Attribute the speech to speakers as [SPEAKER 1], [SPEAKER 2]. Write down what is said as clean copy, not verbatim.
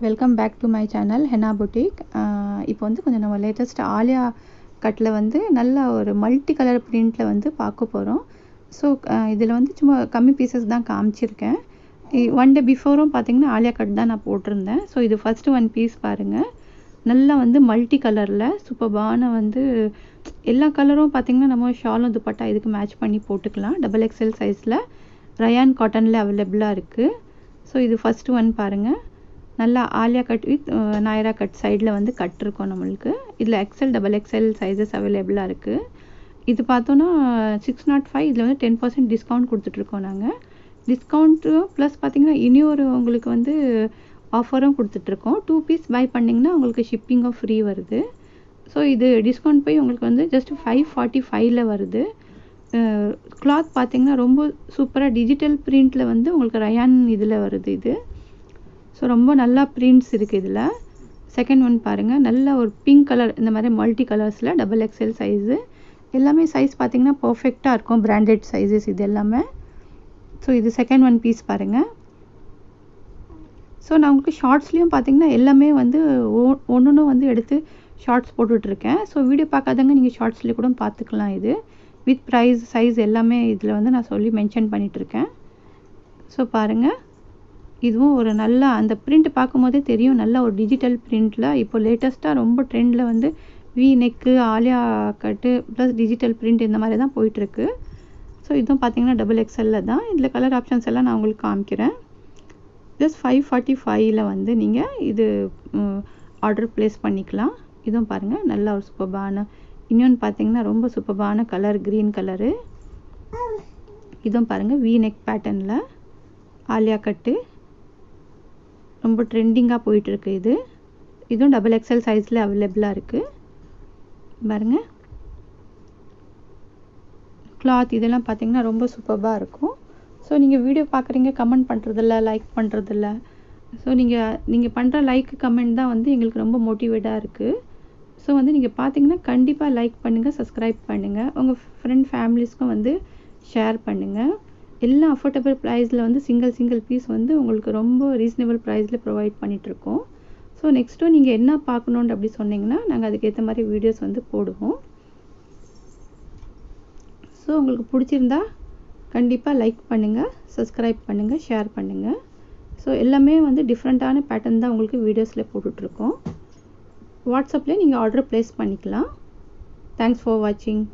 [SPEAKER 1] Welcome back to my channel Henna Boutique. இப்போ வந்து கொஞ்சம் நம்ம லேட்டஸ்ட் ஆலியா கட்டில் வந்து நல்ல ஒரு மல்டி கலர் பிரிண்டில் வந்து பார்க்க போகிறோம். ஸோ இதில் வந்து சும்மா கம்மி பீசஸ் தான் காமிச்சிருக்கேன். ஒன் டே பிஃபோரும் பார்த்தீங்கன்னா ஆலியா கட் தான் நான் போட்டிருந்தேன். ஸோ இது ஃபஸ்ட்டு ஒன் பீஸ் பாருங்கள். நல்லா வந்து மல்டி கலரில் சூப்பர்பான வந்து எல்லா கலரும் பார்த்திங்கன்னா நம்ம ஷாலும் துப்பட்டா இதுக்கு மேட்ச் பண்ணி போட்டுக்கலாம். XXL சைஸில் ரயான் காட்டனில் அவைலபிளாக இருக்குது. ஸோ இது ஃபஸ்ட்டு ஒன் பாருங்கள். நல்லா ஆலியா கட் வித் நாயரா கட் சைடில் வந்து கட் இருக்கும் நம்மளுக்கு. இதில் XXL சைஸஸ் அவைலபிளாக இருக்குது. இது பார்த்தோன்னா 605. இதில் வந்து 10% டிஸ்கவுண்ட் கொடுத்துட்ருக்கோம் நாங்கள். டிஸ்கவுண்ட்டு ப்ளஸ் பார்த்திங்கன்னா இனியொரு உங்களுக்கு வந்து ஆஃபரும் கொடுத்துட்ருக்கோம். 2 பீஸ் பை பண்ணிங்கன்னா உங்களுக்கு ஷிப்பிங்கும் ஃப்ரீ வருது. ஸோ இது டிஸ்கவுண்ட் போய் உங்களுக்கு வந்து ஜஸ்ட் 545ல் வருது. கிளாத் பார்த்திங்கன்னா ரொம்ப சூப்பராக டிஜிட்டல் பிரிண்டில் வந்து உங்களுக்கு ரயான் இதில் வருது இது. ஸோ ரொம்ப நல்லா பிரிண்ட்ஸ் இருக்குது இதில். செகண்ட் ஒன் பாருங்கள். நல்ல ஒரு பிங்க் கலர் இந்த மாதிரி மல்டி கலர்ஸில் XXL சைஸு. எல்லாமே சைஸ் பார்த்திங்கன்னா பர்ஃபெக்டாக இருக்கும். பிராண்டட் சைஸஸ் இது எல்லாமே. ஸோ இது செகண்ட் ஒன் பீஸ் பாருங்கள். ஸோ நான் உங்களுக்கு ஷார்ட்ஸ்லேயும் பார்த்திங்கன்னா எல்லாமே வந்து ஒன்று வந்து எடுத்து ஷார்ட்ஸ் போட்டுட்ருக்கேன். ஸோ வீடியோ பார்க்காதவங்க நீங்கள் ஷார்ட்ஸ்லேயே கூட பார்த்துக்கலாம். இது வித் ப்ரைஸ் சைஸ் எல்லாமே இதில் வந்து நான் சொல்லி மென்ஷன் பண்ணிகிட்ருக்கேன். ஸோ பாருங்கள், இதுவும் ஒரு நல்ல அந்த பிரிண்ட் பார்க்கும்போதே தெரியும். நல்ல ஒரு டிஜிட்டல் பிரிண்டில் இப்போ லேட்டஸ்ட்டாக ரொம்ப ட்ரெண்டில் வந்து we neck Alia cut plus digital print இந்த மாதிரி தான் போயிட்டுருக்கு. ஸோ இதுவும் பார்த்தீங்கன்னா XXL தான். இதில் கலர் ஆப்ஷன்ஸ் எல்லாம் நான் உங்களுக்கு காமிக்கிறேன். ப்ளஸ் 545ல் வந்து நீங்கள் இது ஆர்டர் ப்ளேஸ் பண்ணிக்கலாம். இதுவும் பாருங்கள் நல்ல ஒரு சூப்பர்பான. இன்னொன்று பார்த்தீங்கன்னா ரொம்ப சூப்பர்பான கலர் க்ரீன் கலரு. இதுவும் பாருங்கள் வி நெக் பேட்டர்னில் ஆலியா கட்டு ரொம்ப ட்ரெண்டிங்காக போயிட்டுருக்கு. இதுவும் XXL சைஸில் அவைலபிளாக இருக்குது பாருங்கள். கிளாத் இதெல்லாம் பார்த்திங்கன்னா ரொம்ப சூப்பராக இருக்கும். ஸோ நீங்கள் வீடியோ பார்க்குறீங்க, கமெண்ட் பண்ணுறதில்ல, லைக் பண்ணுறதில்ல. ஸோ நீங்கள் பண்ணுற லைக் கமெண்ட் தான் வந்து எங்களுக்கு ரொம்ப மோட்டிவேட்டாக இருக்குது. ஸோ வந்து நீங்கள் பார்த்தீங்கன்னா கண்டிப்பாக லைக் பண்ணுங்கள், சப்ஸ்கிரைப் பண்ணுங்கள், உங்கள் ஃப்ரெண்ட் ஃபேமிலிஸ்க்கும் வந்து ஷேர் பண்ணுங்கள். எல்லாம் அஃபோர்டபுள் ப்ரைஸில் வந்து சிங்கிள் பீஸ் வந்து உங்களுக்கு ரொம்ப ரீசனபிள் ப்ரைஸில் ப்ரொவைட் பண்ணிகிட்ருக்கோம். ஸோ நெக்ஸ்ட்டும் நீங்கள் என்ன பார்க்கணுன்னு அப்படி சொன்னிங்கன்னா நாங்கள் அதுக்கேற்ற மாதிரி வீடியோஸ் வந்து போடுவோம். ஸோ உங்களுக்கு பிடிச்சிருந்தா கண்டிப்பாக லைக் பண்ணுங்கள், சப்ஸ்கிரைப் பண்ணுங்கள், ஷேர் பண்ணுங்கள். ஸோ எல்லாமே வந்து டிஃப்ரெண்ட்டான பேட்டர்ன் தான் உங்களுக்கு வீடியோஸில் போட்டுட்ருக்கோம். வாட்ஸ்அப்பில் நீங்கள் ஆர்டர் ப்ளேஸ் பண்ணிக்கலாம். தேங்க்ஸ் ஃபார் வாட்சிங்.